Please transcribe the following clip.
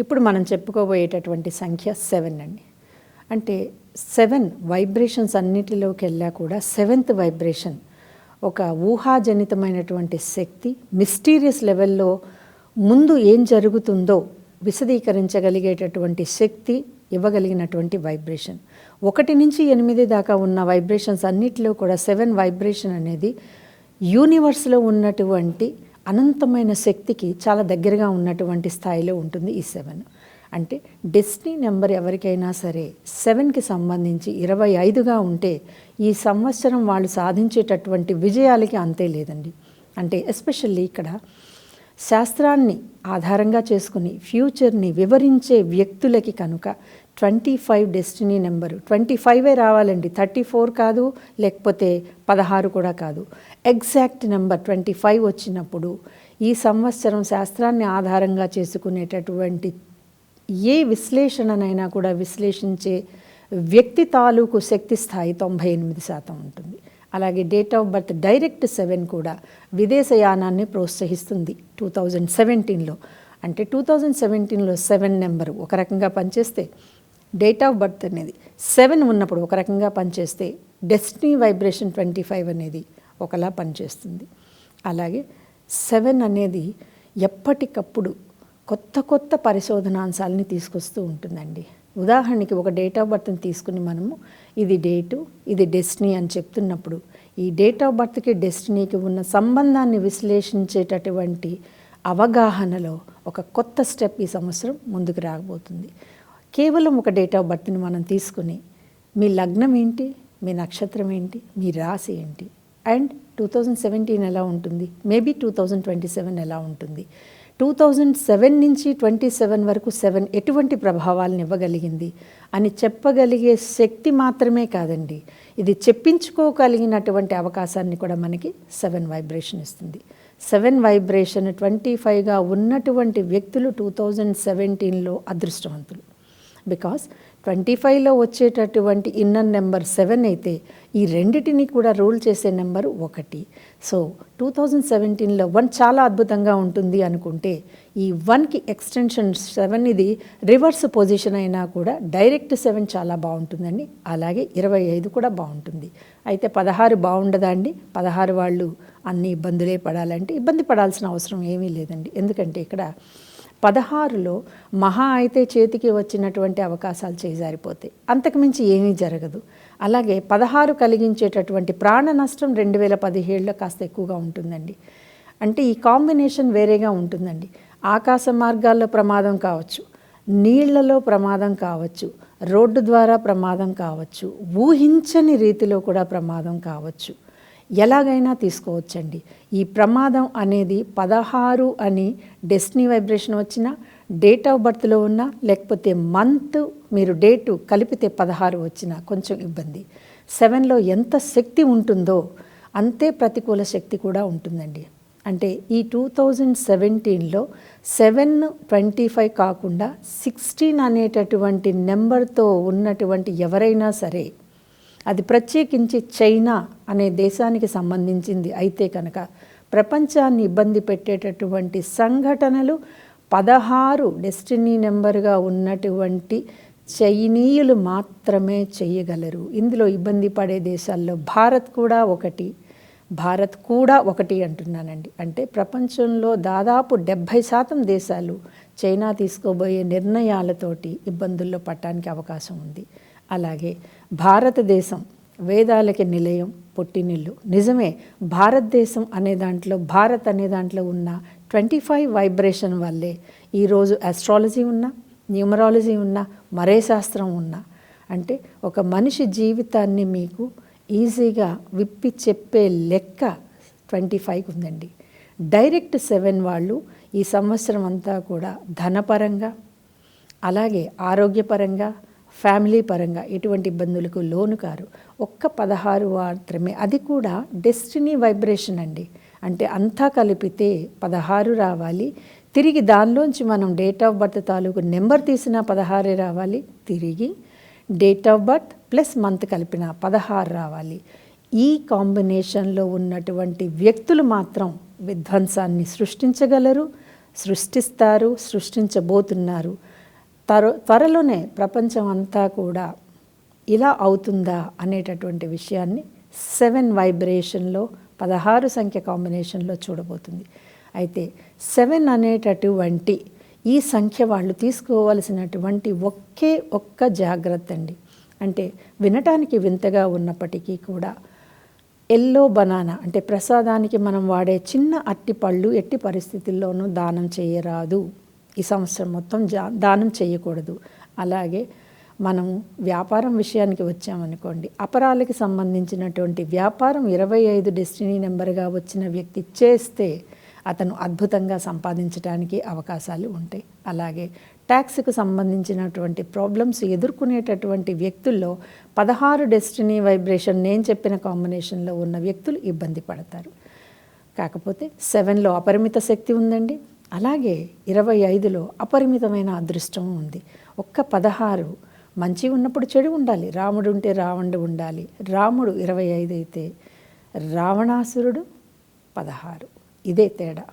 ఇప్పుడు మనం చెప్పుకోబోయేటటువంటి సంఖ్య 7 అండి. అంటే 7 వైబ్రేషన్స్ అన్నిటిలోకి వెళ్ళా కూడా 7th వైబ్రేషన్ ఒక ఊహాజనితమైనటువంటి శక్తి, మిస్టీరియస్ లెవెల్లో ముందు ఏం జరుగుతుందో విశదీకరించగలిగేటటువంటి శక్తి ఇవ్వగలిగినటువంటి వైబ్రేషన్. 1 నుంచి 8 దాకా ఉన్న వైబ్రేషన్స్ అన్నిటిలో కూడా 7 వైబ్రేషన్ అనేది యూనివర్స్లో ఉన్నటువంటి అనంతమైన శక్తికి చాలా దగ్గరగా ఉన్నటువంటి స్థాయిలో ఉంటుంది ఈ 7. అంటే డెస్టినీ నెంబర్ ఎవరికైనా సరే 7కి సంబంధించి 25గా ఉంటే ఈ సంవత్సరం వాళ్ళు సాధించేటటువంటి విజయాలకి అంతే లేదండి. అంటే ఎస్పెషల్లీ ఇక్కడ శాస్త్రాన్ని ఆధారంగా చేసుకుని ఫ్యూచర్ని వివరించే వ్యక్తులకి కనుక 25 డెస్టినీ నెంబరు 25 రావాలండి, 34 కాదు, లేకపోతే 16 కూడా కాదు. ఎగ్జాక్ట్ నెంబర్ 25 వచ్చినప్పుడు ఈ సంవత్సరం శాస్త్రాన్ని ఆధారంగా చేసుకునేటటువంటి ఏ విశ్లేషణనైనా కూడా విశ్లేషించే వ్యక్తి తాలూకు శక్తి స్థాయి 98% ఉంటుంది. అలాగే డేట్ ఆఫ్ బర్త్ డైరెక్ట్ 7 కూడా విదేశయానాన్ని ప్రోత్సహిస్తుంది 2017లో. అంటే 2017లో 7 నెంబరు ఒక రకంగా పనిచేస్తే, డేట్ ఆఫ్ బర్త్ అనేది 7 ఉన్నప్పుడు ఒక రకంగా పనిచేస్తే, డెస్టినీ వైబ్రేషన్ 25 అనేది ఒకలా పనిచేస్తుంది. అలాగే 7 అనేది ఎప్పటికప్పుడు కొత్త కొత్త పరిశోధనాంశాలని తీసుకొస్తూ ఉంటుందండి. ఉదాహరణకి ఒక డేట్ ఆఫ్ బర్త్ని తీసుకుని మనము ఇది డేటు, ఇది డెస్టినీ అని చెప్తున్నప్పుడు ఈ డేట్ ఆఫ్ బర్త్కి డెస్టినీకి ఉన్న సంబంధాన్ని విశ్లేషించేటటువంటి అవగాహనలో ఒక కొత్త స్టెప్ ఈ సంవత్సరం ముందుకు రాబోతుంది. కేవలం ఒక డేట్ ఆఫ్ బర్త్ని మనం తీసుకుని మీ లగ్నం ఏంటి, మీ నక్షత్రం ఏంటి, మీ రాశి ఏంటి, అండ్ 2017 ఎలా ఉంటుంది, మేబీ 2027 ఎలా ఉంటుంది, 2007 నుంచి 27 వరకు 7 ఎటువంటి ప్రభావాలను ఇవ్వగలిగింది అని చెప్పగలిగే శక్తి మాత్రమే కాదండి, ఇది చెప్పించుకోగలిగినటువంటి అవకాశాన్ని కూడా మనకి 7 వైబ్రేషన్ ఇస్తుంది. 7 వైబ్రేషన్ 25గా ఉన్నటువంటి వ్యక్తులు 2017లో అదృష్టవంతులు. బికాస్ 25లో వచ్చేటటువంటి ఇన్నర్ నెంబర్ 7 అయితే ఈ రెండిటిని కూడా రూల్ చేసే నెంబరు 1. సో 2017లో 1 చాలా అద్భుతంగా ఉంటుంది అనుకుంటే ఈ 1కి ఎక్స్టెన్షన్ 7 ఇది రివర్స్ పొజిషన్ అయినా కూడా డైరెక్ట్ 7 చాలా బాగుంటుందండి. అలాగే 25 కూడా బాగుంటుంది. అయితే 16 బాగుండదా అండి? 16 వాళ్ళు అన్ని ఇబ్బందులే పడాలంటే ఇబ్బంది పడాల్సిన అవసరం ఏమీ లేదండి. ఎందుకంటే ఇక్కడ 16లో మహా అయితే చేతికి వచ్చినటువంటి అవకాశాలు చేజారిపోతాయి, అంతకుమించి ఏమీ జరగదు. అలాగే 16 కలిగించేటటువంటి ప్రాణ నష్టం 2017లో కాస్త ఎక్కువగా ఉంటుందండి. అంటే ఈ కాంబినేషన్ వేరేగా ఉంటుందండి. ఆకాశ మార్గాల్లో ప్రమాదం కావచ్చు, నీళ్లలో ప్రమాదం కావచ్చు, రోడ్డు ద్వారా ప్రమాదం కావచ్చు, ఊహించని రీతిలో కూడా ప్రమాదం కావచ్చు, ఎలాగైనా తీసుకోవచ్చండి. ఈ ప్రమాదం అనేది 16 అని డెస్టినీ వైబ్రేషన్ వచ్చినా, డేట్ ఆఫ్ బర్త్లో ఉన్నా, లేకపోతే మంత్ మీరు డేటు కలిపితే 16 వచ్చినా కొంచెం ఇబ్బంది. 7లో ఎంత శక్తి ఉంటుందో అంతే ప్రతికూల శక్తి కూడా ఉంటుందండి. అంటే ఈ 2017లో 7, 25 కాకుండా 16 అనేటటువంటి నెంబర్తో ఉన్నటువంటి ఎవరైనా సరే, అది ప్రత్యేకించి చైనా అనే దేశానికి సంబంధించింది అయితే కనుక ప్రపంచాన్ని ఇబ్బంది పెట్టేటటువంటి సంఘటనలు 16 డెస్టినీ నెంబర్గా ఉన్నటువంటి చైనీయులు మాత్రమే చేయగలరు. ఇందులో ఇబ్బంది పడే దేశాల్లో భారత్ కూడా ఒకటి అంటున్నానండి. అంటే ప్రపంచంలో దాదాపు 70% దేశాలు చైనా తీసుకోబోయే నిర్ణయాలతోటి ఇబ్బందుల్లో పడటానికి అవకాశం ఉంది. అలాగే భారతదేశం వేదాలకి నిలయం, పుట్టినిల్లు. నిజమే, భారతదేశం అనే దాంట్లో, భారత్ అనే దాంట్లో ఉన్న 25 వైబ్రేషన్ వల్లే ఈరోజు ఆస్ట్రాలజీ ఉన్నా, న్యూమరాలజీ ఉన్నా, మరే శాస్త్రం ఉన్నా, అంటే ఒక మనిషి జీవితాన్ని మీకు ఈజీగా విప్పి చెప్పే లెక్క 25కి ఉందండి. డైరెక్ట్ 7 వాళ్ళు ఈ సంవత్సరం అంతా కూడా ధనపరంగా, అలాగే ఆరోగ్యపరంగా, ఫ్యామిలీ పరంగా ఎటువంటి ఇబ్బందులకు లోను కారు. ఒక్క 16 మాత్రమే, అది కూడా డెస్టినీ వైబ్రేషన్ అండి. అంటే అంతా కలిపితే 16 రావాలి. తిరిగి దానిలోంచి మనం డేట్ ఆఫ్ బర్త్ తాలూకు నెంబర్ తీసిన 16 రావాలి. తిరిగి date of birth plus month కలిపిన 16 రావాలి. ఈ కాంబినేషన్లో ఉన్నటువంటి వ్యక్తులు మాత్రం విధ్వంసాన్ని సృష్టించగలరు, సృష్టిస్తారు, సృష్టించబోతున్నారు. త్వరలోనే ప్రపంచం అంతా కూడా ఇలా అవుతుందా అనేటటువంటి విషయాన్ని 7 వైబ్రేషన్లో 16 సంఖ్య కాంబినేషన్లో చూడబోతుంది. అయితే 7 అనేటటువంటి ఈ సంఖ్య వాళ్ళు తీసుకోవలసినటువంటి ఒక్క జాగ్రత్త అండి. అంటే వినటానికి వింతగా ఉన్నప్పటికీ కూడా ఎల్లో బనానా అంటే ప్రసాదానికి మనం వాడే చిన్న అట్టిపళ్ళు ఎట్టి పరిస్థితుల్లోనూ దానం చేయరాదు. ఈ సంవత్సరం మొత్తం దానం చేయకూడదు. అలాగే మనము వ్యాపారం విషయానికి వచ్చామనుకోండి, అపరాలకి సంబంధించినటువంటి వ్యాపారం 25 డెస్టినీ నెంబర్గా వచ్చిన వ్యక్తి చేస్తే అతను అద్భుతంగా సంపాదించడానికి అవకాశాలు ఉంటాయి. అలాగే ట్యాక్స్కు సంబంధించినటువంటి ప్రాబ్లమ్స్ ఎదుర్కొనేటటువంటి వ్యక్తుల్లో 16 డెస్టినీ వైబ్రేషన్ నేను చెప్పిన కాంబినేషన్లో ఉన్న వ్యక్తులు ఇబ్బంది పడతారు. కాకపోతే 7లో అపరిమిత శక్తి ఉందండి. అలాగే 25లో అపరిమితమైన అదృష్టం ఉంది. 16 మంచి ఉన్నప్పుడు చెడు ఉండాలి. రాముడు ఉంటే రావణుడు ఉండాలి. రాముడు 25 అయితే రావణాసురుడు 16. ఇదే తేడా.